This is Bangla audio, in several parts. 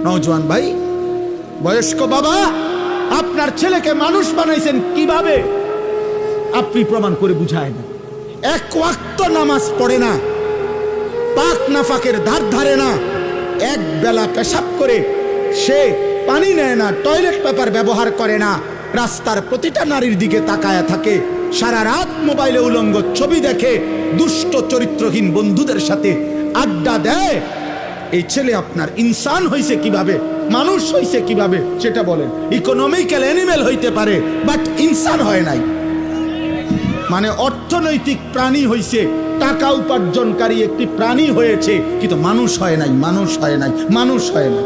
নওজোয়ান ভাই, বয়স্ক বাবা, আপনার ছেলেকে মানুষ বানাইছেন কিভাবে? আপনি প্রমাণ করে বুঝায় না। এক ওয়াক্ত নামাজ পড়ে না, পাক নাফাকের ধার ধারে না, এক বেলা পেশাব করে সে পানি নেয় না, টয়লেট পেপার ব্যবহার করে না, রাস্তার প্রতিটা নারীর দিকে তাকায়া থাকে, সারা রাত মোবাইলে উলঙ্গ ছবি দেখে, দুষ্ট চরিত্রহীন বন্ধুদের সাথে আড্ডা দেয়। এই ছেলে আপনার ইনসান হইছে কিভাবে, মানুষ হইছে কিভাবে সেটা বলেন। ইকোনমিক্যাল অ্যানিমেল হইতে পারে, বাট ইনসান হয় নাই। মানে অর্থনৈতিক প্রাণী হইছে, টাকা উপার্জনকারী একটি প্রাণী হয়েছে, কিন্তু মানুষ হয় নাই, মানুষ হয় নাই, মানুষ হয় না।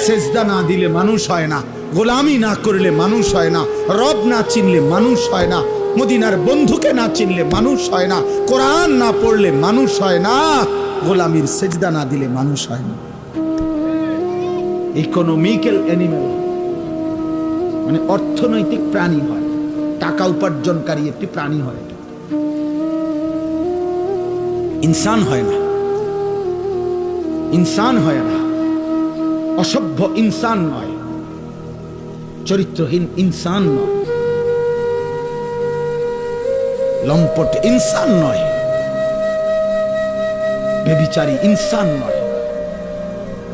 সেজদা না দিলে মানুষ হয় না, গোলামি না করলে মানুষ হয় না, রব না চিনলে মানুষ হয় না, মদিনার বন্ধুকে না চিনলে মানুষ হয় না, কোরআন না পড়লে মানুষ হয় না, গোলামির সেজদা না দিলে মানুষ হয় না। ইকোনমিক্যাল অ্যানিমেল মানে অর্থনৈতিক প্রাণী হয়, টাকা উপার্জনকারী একটি প্রাণী হয়, ইনসান হয় না, ইনসান হয় না। অসভ্য ইনসান নয়, চরিত্রহীন ইনসান নয়, লম্পট ইনসান নয়, বেবিচারী ইনসান নয়,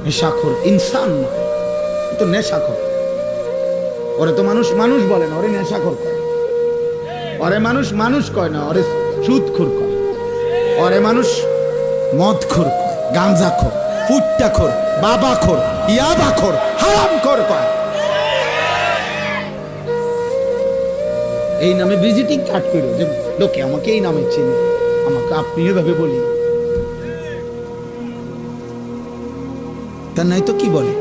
নেশাখোর ইনসান নয়। তো নেশাখোর, ওরে তো মানুষ মানুষ বলে না, ওরে নেশাখোর কয়। ওরে মানুষ মানুষ কয় না, ওরে সুদখোর কয়। ওরে মানুষ মদখোর কয়, গাঁজাখোর, ফুট্টাখোর, বাবাখোর, ইয়াবাখোর, হারামখোর কয়। এই নামে ভিজিটিং কার্ড করো যে লোকে আমাকে এই নামে চিনে, আমাকে আপনি এভাবে বলি, তা নাই তো কি বলে?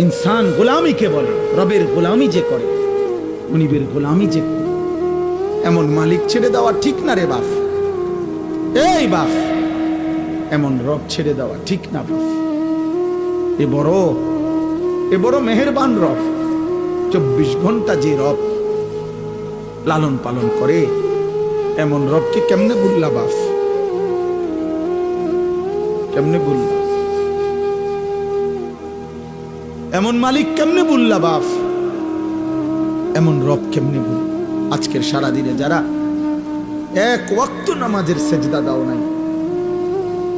ইনসান গোলামিকে বলে, রবের গোলামি যে করে, মুনিবের গোলামি যে করে, এমন মালিক ছেড়ে দেওয়া ঠিক না রে বাপ। এই বাপ, এমন রব ছেড়ে দেওয়া ঠিক না বাপ। এ বড় মেহেরবান রব, 24 ঘন্টা যে রব লালন পালন করে, এমন রবকে কেমনে ভুললা বাপ? কেমনে ভুললা? এমন মালিক কেমনে ভুললা বাপ? এমন রব কেমনে ভুল? আজকের সারাদিনে যারা এক ওয়াক্ত নামাজের সেজদা দাও নাই,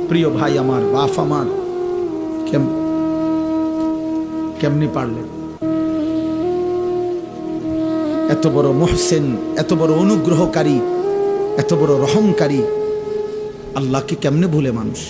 প্রিয় ভাই আমার, বাপ আমার, কেমনে পারলেন? এত বড় মুহসিন, এত বড় অনুগ্রহকারী, এত বড় রহমকারী আল্লাহকে কেমনে ভুলে মানুষ?